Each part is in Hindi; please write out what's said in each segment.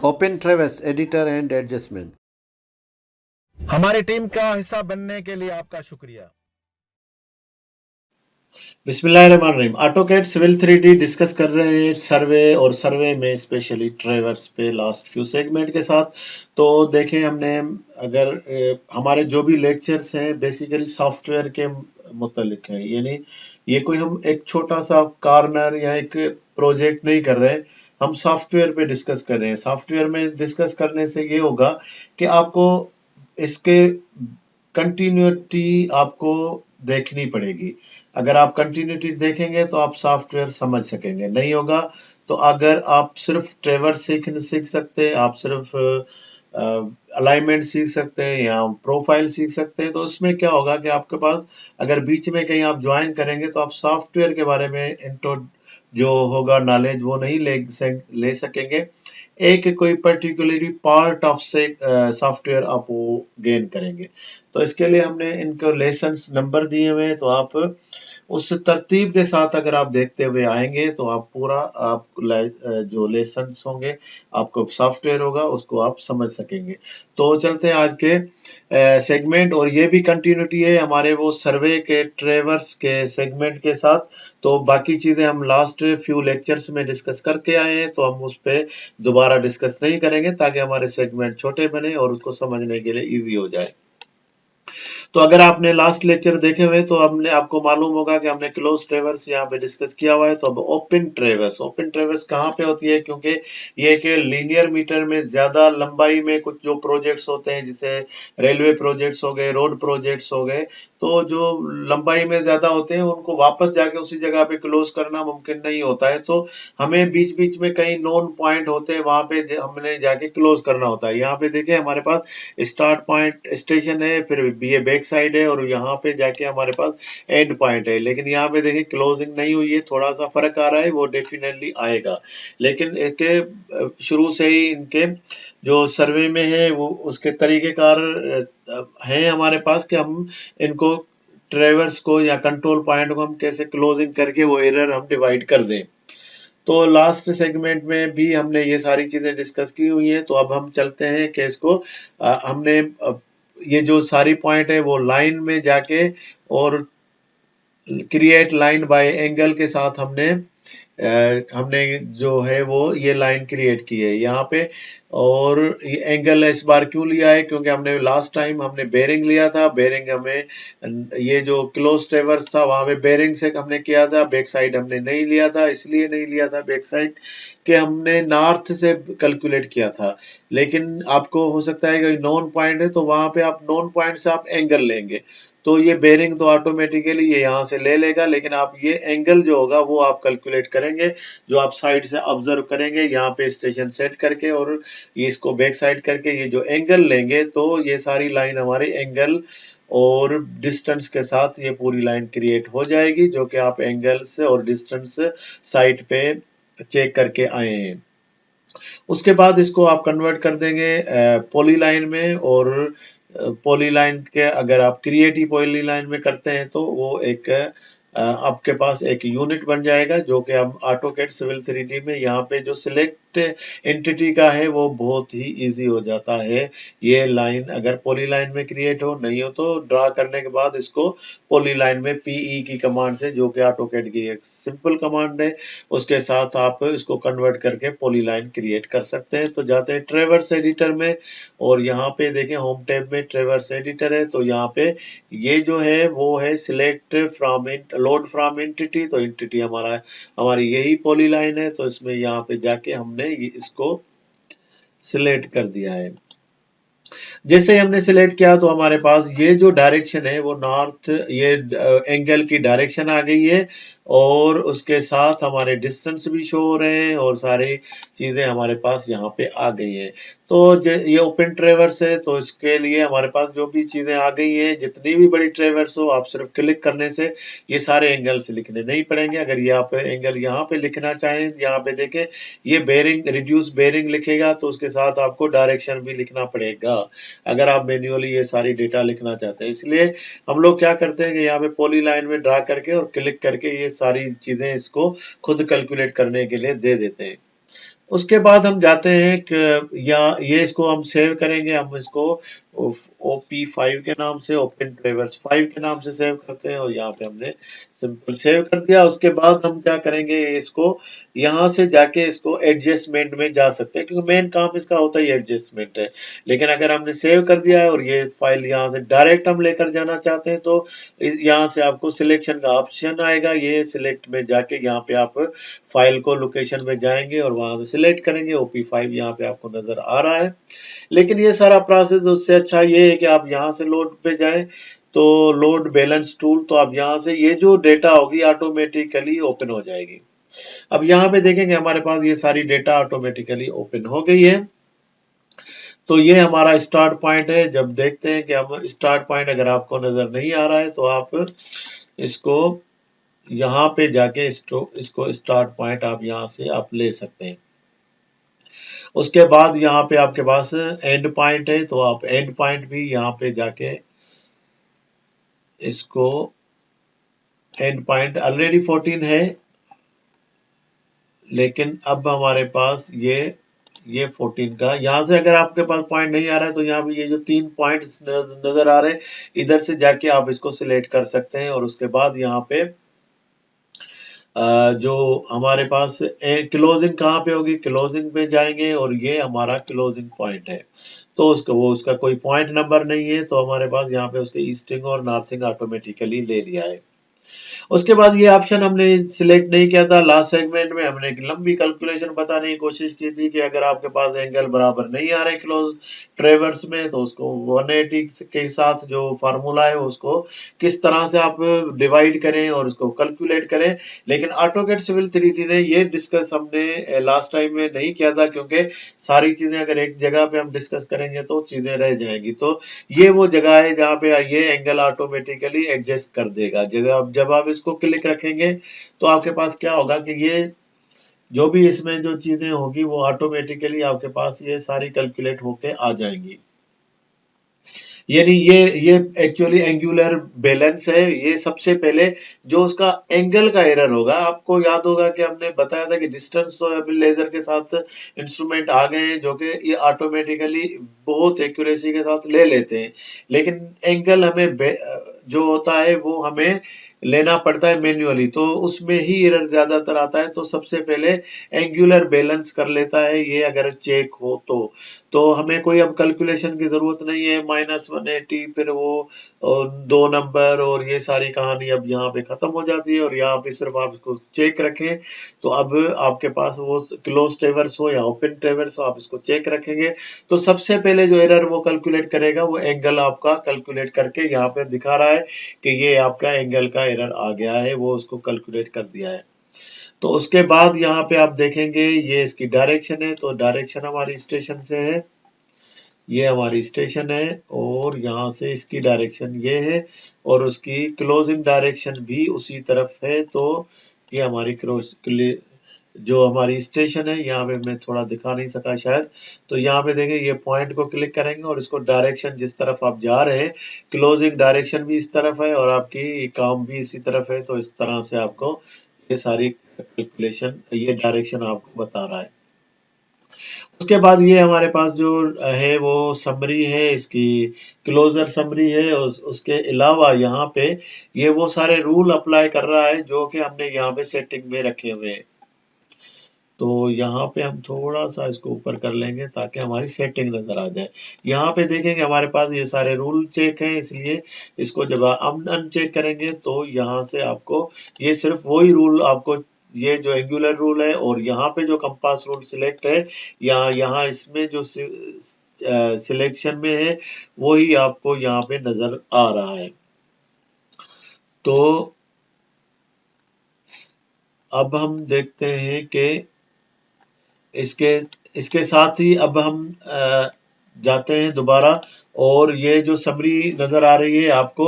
Open Travis editor and adjustment. हमारी टीम का हिस्सा बनने के लिए आपका शुक्रिया। बिस्मिल्लाहिर्रहमानिर्रहीम। ऑटोकैड सिविल 3D डिस्कस कर रहे हैं सर्वे, और सर्वे में स्पेशली ट्रेवर्स पे लास्ट फ्यू सेगमेंट के साथ। तो देखें, हमने अगर हमारे जो भी लेक्चर्स हैं बेसिकली सॉफ्टवेयर के मुतालिक हैं, यानी ये कोई हम एक छोटा सा कॉर्नर या एक प्रोजेक्ट नहीं कर रहे हैं, हम सॉफ्टवेयर पे डिस्कस कर रहे हैं। सॉफ्टवेयर में डिस्कस करने से ये होगा कि आपको इसके कंटिन्यूटी आपको देखनी पड़ेगी। अगर आप कंटिन्यूटी देखेंगे तो आप सॉफ्टवेयर समझ सकेंगे, नहीं होगा तो अगर आप सिर्फ ट्रेवर्स सीख सकते हैं, आप सिर्फ अलाइनमेंट सीख सकते हैं या प्रोफाइल सीख सकते हैं, तो उसमें क्या होगा कि आपके पास अगर बीच में कहीं आप ज्वाइन करेंगे तो आप सॉफ्टवेयर के बारे में इंट्रो जो होगा नॉलेज वो नहीं ले सकेंगे। एक कोई पर्टिकुलरली पार्ट ऑफ से सॉफ्टवेयर आप वो गेन करेंगे। तो इसके लिए हमने इनको लेसन्स नंबर दिए हुए हैं, तो आप उस तरतीब के साथ अगर आप देखते हुए आएंगे तो आप पूरा आप जो लेसन्स होंगे, आपको सॉफ्टवेयर होगा, उसको आप समझ सकेंगे। तो चलते हैं आज के सेगमेंट, और ये भी कंटिन्यूटी है हमारे वो सर्वे के ट्रेवर्स के सेगमेंट के साथ। तो बाकी चीजें हम लास्ट फ्यू लेक्चर्स में डिस्कस करके आए हैं, तो हम उस पर दोबारा डिस्कस नहीं करेंगे ताकि हमारे सेगमेंट छोटे बने और उसको समझने के लिए इजी हो जाए। तो अगर आपने लास्ट लेक्चर देखे हुए तो हमने आपको मालूम होगा कि हमने क्लोज ट्रेवर्स यहाँ पे डिस्कस किया हुआ है। तो अब ओपन ट्रेवर्स कहाँ पे होती है, क्योंकि ये कि लीनियर मीटर में ज्यादा लंबाई में कुछ जो प्रोजेक्ट्स होते हैं, जैसे रेलवे प्रोजेक्ट्स हो गए, रोड प्रोजेक्ट्स हो गए, तो जो लंबाई में ज्यादा होते हैं उनको वापस जाके उसी जगह पे क्लोज करना मुमकिन नहीं होता है। तो हमें बीच बीच में कई नोन पॉइंट होते हैं, वहां पे हमने जाके क्लोज करना होता है। यहाँ पे देखिए हमारे पास स्टार्ट पॉइंट स्टेशन है, फिर ये बैक साइड है, और यहाँ पे जाके हमारे पास एंड पॉइंट है। लेकिन यहाँ पे देखिए क्लोजिंग नहीं हुई है, थोड़ा सा फर्क आ रहा है, वो डेफिनेटली आएगा। लेकिन एक शुरू से ही इनके जो सर्वे में है वो उसके तरीकेकार हैं हमारे पास कि हम इनको ट्रेवर्स को या कंट्रोल पॉइंट को हम कैसे क्लोजिंग करके वो एरर हम डिवाइड कर दें। तो लास्ट सेगमेंट में भी हमने ये सारी चीजें डिस्कस की हुई हैं। तो अब हम चलते हैं कि इसको हमने ये जो सारी पॉइंट है वो लाइन में जाके और क्रिएट लाइन बाय एंगल के साथ हमने जो है वो ये लाइन क्रिएट की है यहाँ पे। और ये एंगल इस बार क्यों लिया है, क्योंकि हमने लास्ट टाइम हमने बेरिंग लिया था। बेरिंग हमें ये जो क्लोज ट्रेवर्स था वहां पे बेरिंग से हमने किया था, बैक साइड हमने नहीं लिया था। इसलिए नहीं लिया था बैक साइड कि हमने नॉर्थ से कैलकुलेट किया था। लेकिन आपको हो सकता है कि नॉन पॉइंट है तो वहां पे आप नॉन पॉइंट से आप एंगल लेंगे, तो ये बेरिंग तो ऑटोमेटिकली ये यहाँ से ले लेगा, लेकिन आप ये एंगल जो होगा वो आप कैलकुलेट करेंगे, जो आप साइड से ऑब्जर्व करेंगे यहाँ पे स्टेशन सेट करके, और ये इसको बैक साइड करके ये जो एंगल लेंगे तो ये सारी लाइन हमारी एंगल और डिस्टेंस के साथ ये पूरी लाइन क्रिएट हो जाएगी, जो कि आप एंगल्स और डिस्टेंस साइड पे चेक करके आए हैं। उसके बाद इसको आप कन्वर्ट कर देंगे पॉलीलाइन में, और पॉलीलाइन के अगर आप क्रिएटिव पॉलीलाइन में करते हैं तो वो एक आपके पास एक यूनिट बन जाएगा, जो कि हम ऑटोकैड सिविल 3D में यहाँ पे जो सिलेक्ट एंटिटी का है वो बहुत ही इजी हो जाता है। ये लाइन अगर पॉलीलाइन में क्रिएट हो, नहीं हो तो ड्रा करने के बाद इसको पॉलीलाइन में PE की कमांड से, जो कि ऑटोकैड की एक सिंपल कमांड है, उसके साथ आप इसको कन्वर्ट करके पॉलीलाइन क्रिएट कर सकते हैं। तो जाते हैं ट्रेवर्स एडिटर में, और यहाँ पे देखें होम टैब में ट्रेवर्स एडिटर है। तो यहाँ पे ये जो है वो है select from load from entity. तो एंटिटी हमारी यही पॉलीलाइन है, तो इसमें यहाँ पे जाके हमने इसको सिलेक्ट कर दिया है। जैसे ही हमने सिलेक्ट किया तो हमारे पास ये जो डायरेक्शन है वो नॉर्थ, ये एंगल की डायरेक्शन आ गई है, और उसके साथ हमारे डिस्टेंस भी शो हो रहे हैं, और सारी चीजें हमारे पास यहाँ पे आ गई है। तो ये ओपन ट्रेवर्स है, तो इसके लिए हमारे पास जो भी चीजें आ गई है, जितनी भी बड़ी ट्रेवर्स हो, आप सिर्फ क्लिक करने से ये सारे एंगल्स लिखने नहीं पड़ेंगे। अगर ये आप एंगल यहाँ पे लिखना चाहें, यहाँ पे देखें ये बेरिंग रिड्यूस बेरिंग लिखेगा, तो उसके साथ आपको डायरेक्शन भी लिखना पड़ेगा अगर आप मैन्युअली ये सारी डेटा लिखना चाहते हैं। इसलिए हम लोग क्या करते हैं कि यहाँ पे पॉलीलाइन में ड्रा करके और क्लिक करके ये सारी चीजें इसको खुद कैलकुलेट करने के लिए दे देते हैं। उसके बाद हम जाते हैं कि या ये इसको हम सेव करेंगे, हम इसको OP5 के नाम से, ओपन ट्रेवर्स 5 के नाम से सेव करते हैं और यहाँ पे हमने सिंपल सेव कर दिया। उसके बाद हम क्या करेंगे, इसको यहाँ से जाके इसको एडजस्टमेंट में जा सकते हैं, क्योंकि मेन काम इसका होता है एडजस्टमेंट है। लेकिन अगर हमने सेव कर दिया है और ये फाइल यहाँ से डायरेक्ट हम लेकर जाना चाहते हैं तो यहाँ से आपको सिलेक्शन का ऑप्शन आएगा, ये सिलेक्ट में जाके यहाँ पे आप फाइल को लोकेशन में जाएंगे और वहां से सिलेक्ट करेंगे। OP5 यहाँ पे आपको नजर आ रहा है। लेकिन ये सारा प्रोसेस, उससे अच्छा ये है कि आप यहाँ से लोड पे जाएं, तो लोड बैलेंस टूल, तो आप यहाँ से ये जो डेटा होगी ऑटोमेटिकली ओपन हो जाएगी। अब यहाँ पे देखेंगे हमारे पास ये सारी डेटा ऑटोमेटिकली ओपन हो गई है। तो ये हमारा स्टार्ट पॉइंट है। जब देखते हैं कि हम स्टार्ट पॉइंट अगर आपको नजर नहीं आ रहा है तो आप इसको यहाँ पे जाके इसको स्टार्ट पॉइंट आप यहाँ से आप ले सकते हैं। उसके बाद यहाँ पे आपके पास एंड पॉइंट है, तो आप एंड पॉइंट भी यहाँ पे जाके इसको, एंड पॉइंट ऑलरेडी 14 है, लेकिन अब हमारे पास ये 14 का, यहाँ से अगर आपके पास पॉइंट नहीं आ रहा है तो यहाँ पे ये जो 3 पॉइंट नजर आ रहे हैं, इधर से जाके आप इसको सिलेक्ट कर सकते हैं। और उसके बाद यहाँ पे जो हमारे पास क्लोजिंग कहाँ पे होगी, क्लोजिंग पे जाएंगे और ये हमारा क्लोजिंग पॉइंट है। तो उसका कोई पॉइंट नंबर नहीं है, तो हमारे पास यहाँ पे उसके ईस्टिंग और नॉर्थिंग ऑटोमेटिकली ले लिया है। उसके बाद ये ऑप्शन हमने सिलेक्ट नहीं किया था। लास्ट सेगमेंट में हमने एक लंबी कैलकुलेशन बताने की कोशिश की थी कि अगर आपके पास एंगल बराबर नहीं आ रहे क्लोज ट्रेवर्स में, तो उसको 180 के साथ जो फार्मूला है उसको किस तरह से आप डिवाइड करें और उसको कैलकुलेट करें। लेकिन ऑटोकैड सिविल 3D ने ये डिस्कस हमने लास्ट टाइम में नहीं किया था, क्योंकि सारी चीजें अगर एक जगह पे हम डिस्कस करेंगे तो चीजें रह जाएंगी। तो ये वो जगह है जहाँ पे ये एंगल ऑटोमेटिकली एडजस्ट कर देगा। जब आप इसको क्लिक रखेंगे तो आपके पास क्या होगा कि ये जो भी इसमें जो चीजें होगी वो ऑटोमेटिकली आपके पास ये सारी कैलकुलेट होके आ जाएंगी। यानी ये एक्चुअली एंगुलर बैलेंस है। ये सबसे पहले जो उसका एंगल का एरर होगा, आपको याद होगा कि हमने बताया था कि डिस्टेंस तो अभी लेजर के साथ इंस्ट्रूमेंट आ गए हैं जो कि ये ऑटोमेटिकली बहुत एक्यूरेसी के साथ ले लेते हैं, लेकिन एंगल हमें जो होता है वो हमें लेना पड़ता है मैन्युअली, तो उसमें ही एरर ज्यादातर आता है। तो सबसे पहले एंगुलर बैलेंस कर लेता है ये, अगर चेक हो तो हमें कोई अब कैलकुलेशन की जरूरत नहीं है। -180 फिर वो और 2 नंबर और ये सारी कहानी अब यहाँ पे खत्म हो जाती है और यहाँ पे सिर्फ आप इसको चेक रखें। तो अब आपके पास वो क्लोज ट्रेवर्स हो या ओपन ट्रेवर्स हो, आप इसको चेक रखेंगे तो सबसे पहले जो एरर वो कैलकुलेट करेगा वो एंगल आपका कैलकुलेट करके यहाँ पे दिखा रहा है कि ये आपका एंगल का एरर आ गया है, वो उसको कैलकुलेट कर दिया है। तो उसके बाद यहाँ पे आप देखेंगे ये इसकी डायरेक्शन है, तो डायरेक्शन हमारी स्टेशन से है, ये हमारी स्टेशन है और यहाँ से इसकी डायरेक्शन ये है और उसकी क्लोजिंग डायरेक्शन भी उसी तरफ है। तो ये हमारी जो हमारी स्टेशन है, यहाँ पे मैं थोड़ा दिखा नहीं सका शायद, तो यहाँ पे देखें ये पॉइंट को क्लिक करेंगे और इसको डायरेक्शन जिस तरफ आप जा रहे हैं, क्लोजिंग डायरेक्शन भी इस तरफ है और आपकी काम भी इसी तरफ है। तो इस तरह से आपको ये सारी कैलकुलेशन, ये डायरेक्शन आपको बता रहा है। उसके बाद ये हमारे पास जो है वो समरी है, इसकी क्लोजर समरी है। उसके अलावा यहाँ पे ये वो सारे रूल अप्लाई कर रहा है जो कि हमने यहाँ पे सेटिंग में रखे हुए हैं। तो यहाँ पे हम थोड़ा सा इसको ऊपर कर लेंगे ताकि हमारी सेटिंग नजर आ जाए। यहाँ पे देखेंगे हमारे पास ये सारे रूल चेक हैं, इसलिए इसको जब हम अनचेक करेंगे तो यहाँ से आपको ये सिर्फ वही रूल आपको, ये जो एंगुलर रूल है और यहाँ पे जो कंपास रूल सिलेक्ट है, यहाँ इसमें जो सिलेक्शन में है वही आपको यहाँ पे नजर आ रहा है। तो अब हम देखते हैं कि इसके इसके साथ ही अब हम जाते हैं दोबारा, और ये जो समरी नजर आ रही है आपको,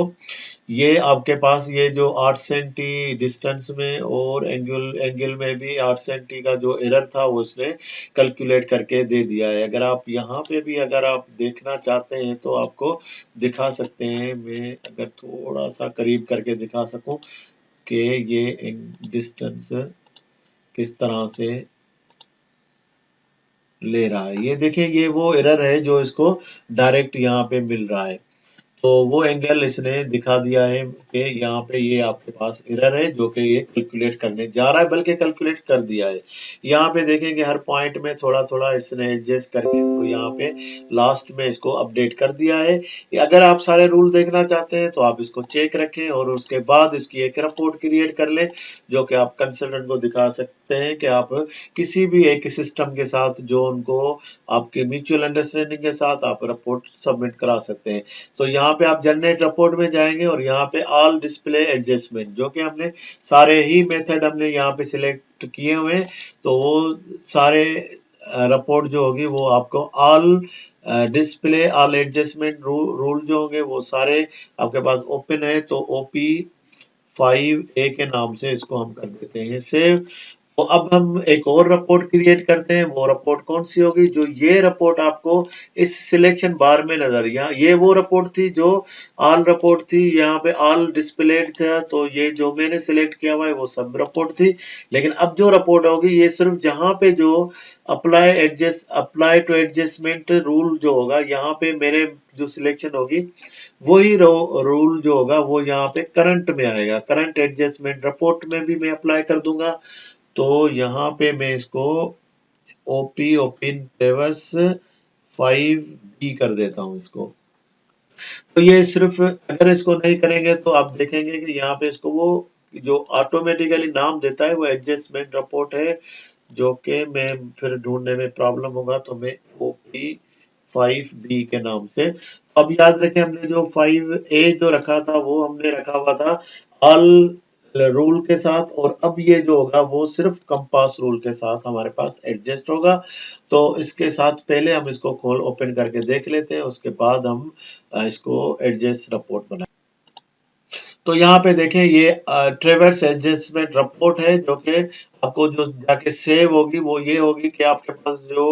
ये आपके पास ये जो 8 सेंटी डिस्टेंस में और एंगल में भी 8 सेंटी का जो एरर था वो उसने कैलकुलेट करके दे दिया है। अगर आप यहाँ पे भी अगर आप देखना चाहते हैं तो आपको दिखा सकते हैं, मैं अगर थोड़ा सा करीब करके दिखा सकूं कि ये डिस्टेंस किस तरह से ले रहा है। ये देखिए ये वो एरर है जो इसको डायरेक्ट यहाँ पे मिल रहा है। तो वो एंगल इसने दिखा दिया है कि यहाँ पे ये आपके पास एरर है जो कि ये कैलकुलेट करने जा रहा है, बल्कि कैलकुलेट कर दिया है। यहाँ पे देखेंगे हर पॉइंट में थोड़ा थोड़ा इसने एडजस्ट करके तो यहाँ पे लास्ट में इसको अपडेट कर दिया है। अगर आप सारे रूल देखना चाहते हैं तो आप इसको चेक रखें और उसके बाद इसकी एक रिपोर्ट क्रिएट कर लें, जो कि आप कंसल्टेंट को दिखा सकते हैं कि आप किसी भी एक सिस्टम के साथ जो उनको आपके म्यूचुअल अंडरस्टैंडिंग के साथ आप रिपोर्ट सबमिट करा सकते हैं। तो यहाँ पे आप जनरेट रिपोर्ट में जाएंगे और यहाँ पे ऑल डिस्प्ले एडजस्टमेंट, जो कि हमने सारे ही मेथड हमने यहाँ पे सिलेक्ट किए हुए हैं, तो वो सारे रिपोर्ट जो होगी वो आपको all display all adjustment rule जो होंगे वो सारे आपके पास ओपन है। तो ओपी 5A के नाम से इसको हम कर देते हैं सेव। तो अब हम एक और रिपोर्ट क्रिएट करते हैं। वो रिपोर्ट कौन सी होगी? जो ये रिपोर्ट आपको इस सिलेक्शन बार में नजर, यहाँ ये वो रिपोर्ट थी जो ऑल रिपोर्ट थी, यहाँ पे ऑल डिस्प्लेड था, तो ये जो मैंने सिलेक्ट किया हुआ है वो सब रिपोर्ट थी। लेकिन अब जो रिपोर्ट होगी ये सिर्फ जहां पे जो अप्लाई टू एडजस्टमेंट रूल जो होगा, यहाँ पे मेरे जो सिलेक्शन होगी वही रूल जो होगा वो यहाँ पे करंट में आएगा। करंट एडजस्टमेंट रिपोर्ट में भी मैं अप्लाई कर दूंगा। तो यहाँ पे मैं इसको ओपन ट्रेवर्स 5B कर देता हूँ इसको। तो ये सिर्फ अगर इसको नहीं करेंगे तो आप देखेंगे कि यहाँ पे इसको वो जो ऑटोमेटिकली नाम देता है वो एडजस्टमेंट रिपोर्ट है, जो कि मैं फिर ढूंढने में प्रॉब्लम होगा, तो मैं ओपी 5B के नाम से। अब याद रखें हमने जो 5A जो रखा था वो हमने रखा हुआ था ऑल रूल के साथ, और अब ये जो होगा वो सिर्फ कंपास रूल के साथ हमारे पास एडजस्ट होगा। तो इसके साथ पहले हम इसको खोल ओपन करके देख लेते हैं, उसके बाद हम इसको एडजस्ट रिपोर्ट बनाएं। तो यहाँ पे देखें ये ट्रेवर्स एडजस्टमेंट रिपोर्ट है, जो कि आपको जो जाके सेव होगी वो ये होगी कि आपके पास जो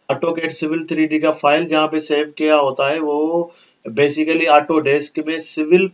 ऑटोकैड सिविल 3D का फाइल जहाँ पे सेव किया होता है वो बेसिकली ऑटोडेस्क में सिविल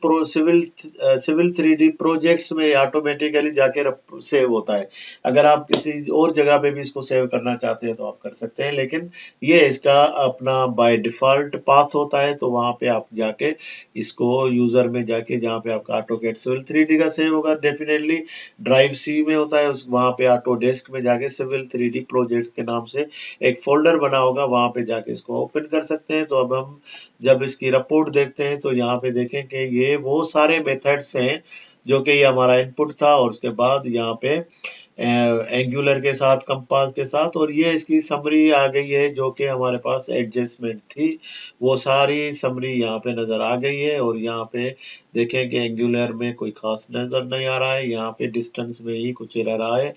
3D प्रोजेक्ट्स में ऑटोमेटिकली जाके सेव होता है। अगर आप किसी और जगह पे भी इसको सेव करना चाहते हैं तो आप कर सकते हैं, लेकिन ये इसका अपना बाय डिफॉल्ट पाथ होता है। तो वहां पे आप जाके इसको यूजर में जाके जहाँ पे आपका ऑटोकैड सिविल 3D का सेव होगा, डेफिनेटली ड्राइव सी में होता है, उस वहां पे ऑटोडेस्क में जाके सिविल 3D प्रोजेक्ट के नाम से एक फोल्डर बना होगा, वहां पे जाके इसको ओपन कर सकते हैं। तो अब हम जब इसकी रिपोर्ट देखते हैं तो यहाँ पे देखें कि ये वो सारे मेथड्स हैं जो कि ये हमारा इनपुट था, और उसके बाद यहाँ पे एंगुलर के साथ, कंपास के साथ, और ये इसकी समरी आ गई है जो कि हमारे पास एडजस्टमेंट थी, वो सारी समरी यहाँ पे नजर आ गई है। और यहाँ पे देखें कि एंगुलर में कोई खास नजर नहीं आ रहा है, यहाँ पे डिस्टेंस में ही कुछ एरर आया है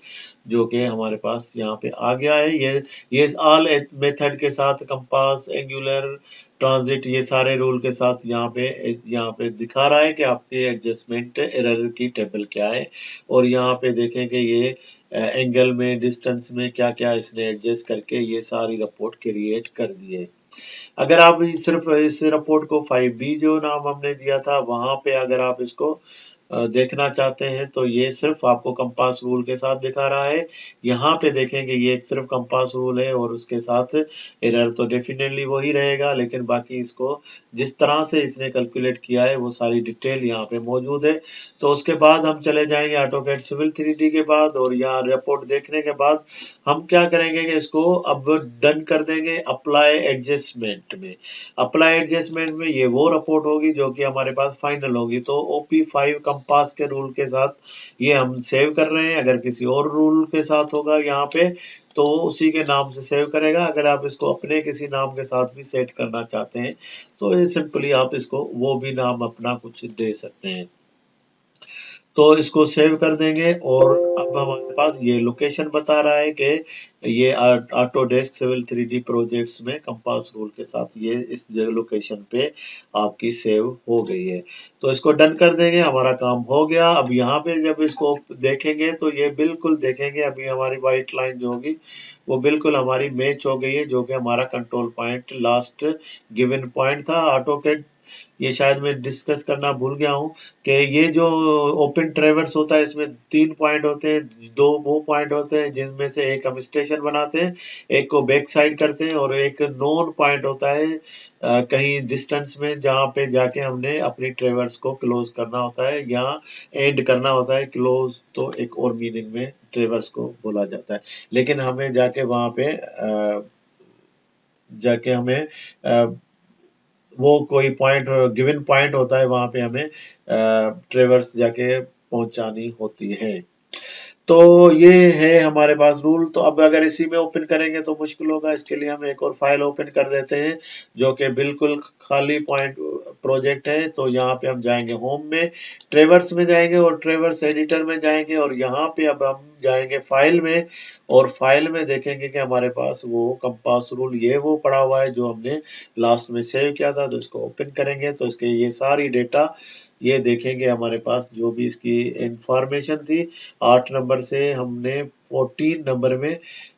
जो कि हमारे पास यहाँ पे आ गया है। ये ऑल मेथड के साथ कंपास, एंगुलर, ट्रांजिट, ये सारे रूल के साथ यहाँ पे दिखा रहा है कि आपके एडजस्टमेंट एरर की टेबल क्या है। और यहाँ पे देखें कि ये एंगल में, डिस्टेंस में क्या क्या इसने एडजस्ट करके ये सारी रिपोर्ट क्रिएट कर दी है। अगर आप सिर्फ इस रिपोर्ट को 5B जो नाम हमने दिया था वहां पे अगर आप इसको देखना चाहते हैं तो ये सिर्फ आपको कंपास रूल के साथ दिखा रहा है। यहाँ पे देखेंगे ये सिर्फ कंपास रूल है और उसके साथ एरर तो डेफिनेटली वही रहेगा, लेकिन बाकी इसको जिस तरह से इसने कैलकुलेट किया है वो सारी डिटेल यहाँ पे मौजूद है। तो उसके बाद हम चले जाएंगे ऑटोकैड सिविल 3D के बाद, और यहाँ रिपोर्ट देखने के बाद हम क्या करेंगे कि इसको अब डन कर देंगे अप्लाई एडजस्टमेंट में। अप्लाई एडजस्टमेंट में ये वो रिपोर्ट होगी जो कि हमारे पास फाइनल होगी। तो OP5 कंपास के रूल के साथ ये हम सेव कर रहे हैं। अगर किसी और रूल के साथ होगा यहाँ पे तो उसी के नाम से सेव करेगा। अगर आप इसको अपने किसी नाम के साथ भी सेट करना चाहते हैं तो ये सिंपली आप इसको वो भी नाम अपना कुछ दे सकते हैं। तो इसको सेव कर देंगे, और अब हमारे पास ये लोकेशन बता रहा है कि ये ऑटोडेस्क सिविल 3D प्रोजेक्ट्स में कंपास रूल के साथ ये इस लोकेशन पे आपकी सेव हो गई है। तो इसको डन कर देंगे, हमारा काम हो गया। अब यहाँ पे जब इसको देखेंगे तो ये बिल्कुल देखेंगे अभी हमारी व्हाइट लाइन जो होगी वो बिल्कुल हमारी मैच हो गई है, जो कि हमारा control point last given point था। ऑटोकैड ये शायद मैं डिस्कस करना भूल गया हूँ कि ये जो ओपन ट्रेवर्स होता है इसमें 3 पॉइंट होते हैं, 2 वो पॉइंट होते हैं जिनमें से एक हम स्टेशन बनाते हैं, एक को बैक साइड करते हैं और एक नोन पॉइंट होता है कहीं डिस्टेंस में जहाँ पे जाके हमने अपनी ट्रेवर्स को क्लोज करना होता है या एंड करना होता है। क्लोज तो एक और मीनिंग में ट्रेवर्स को बोला जाता है, लेकिन हमें जाके वहाँ पे जाके हमें वो कोई पॉइंट गिवन पॉइंट होता है वहां पे हमें ट्रेवर्स जाके पहुंचानी होती है। तो ये है हमारे पास रूल। तो अब अगर इसी में ओपन करेंगे तो मुश्किल होगा, इसके लिए हम एक और फाइल ओपन कर देते हैं जो कि बिल्कुल खाली पॉइंट प्रोजेक्ट है। तो यहाँ पे हम जाएंगे होम में, ट्रेवर्स में जाएंगे और ट्रेवर्स एडिटर में जाएंगे और यहाँ पे अब हम जाएंगे फाइल में और फाइल में देखेंगे कि हमारे पास वो कंपास रूल ये वो पड़ा हुआ है जो हमने लास्ट में सेव किया था। तो इसको ओपन करेंगे तो इसके ये सारी डेटा ये देखेंगे हमारे पास जो भी इसकी इंफॉर्मेशन थी 8 नंबर से हमने 14 नंबर में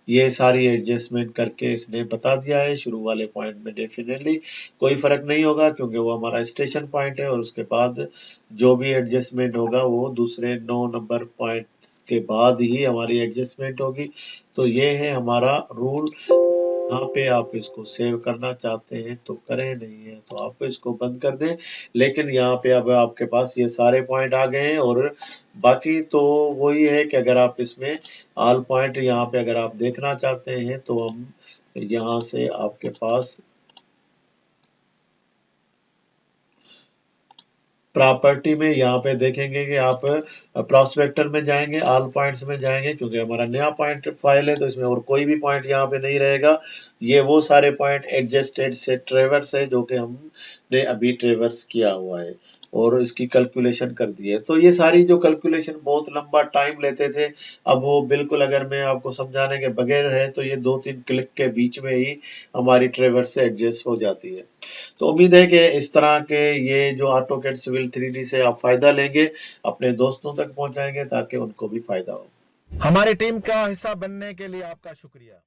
ये सारी एडजस्टमेंट करके इसने बता दिया है। शुरू वाले पॉइंट में डेफिनेटली कोई फर्क नहीं होगा क्योंकि वो हमारा स्टेशन पॉइंट है और उसके बाद जो भी एडजस्टमेंट होगा वो दूसरे 9 नंबर पॉइंट के बाद ही हमारी एडजस्टमेंट होगी। तो ये है हमारा रूल। यहाँ पे आप इसको सेव करना चाहते हैं तो करें, नहीं है तो आप इसको बंद कर दें। लेकिन यहाँ पे अब आपके पास ये सारे पॉइंट आ गए हैं और बाकी तो वही है कि अगर आप इसमें ऑल पॉइंट यहाँ पे अगर आप देखना चाहते हैं तो हम यहाँ से आपके पास प्रॉपर्टी में यहाँ पे देखेंगे कि आप प्रोस्पेक्टर में जाएंगे, ऑल पॉइंट्स में जाएंगे क्योंकि हमारा नया पॉइंट फाइल है तो इसमें और कोई भी पॉइंट यहाँ पे नहीं रहेगा। ये वो सारे पॉइंट एडजस्टेड से ट्रेवर्स है जो कि हमने अभी ट्रेवर्स किया हुआ है और इसकी कैलकुलेशन कर दी है। तो ये सारी जो कैलकुलेशन बहुत लंबा टाइम लेते थे, अब वो बिल्कुल अगर मैं आपको समझाने के बगैर है तो ये 2-3 क्लिक के बीच में ही हमारी ट्रेवर्स से एडजस्ट हो जाती है। तो उम्मीद है कि इस तरह के ये जो ऑटोकैड सिविल 3D से आप फायदा लेंगे, अपने दोस्तों तक पहुंचाएंगे ताकि उनको भी फायदा हो। हमारी टीम का हिस्सा बनने के लिए आपका शुक्रिया।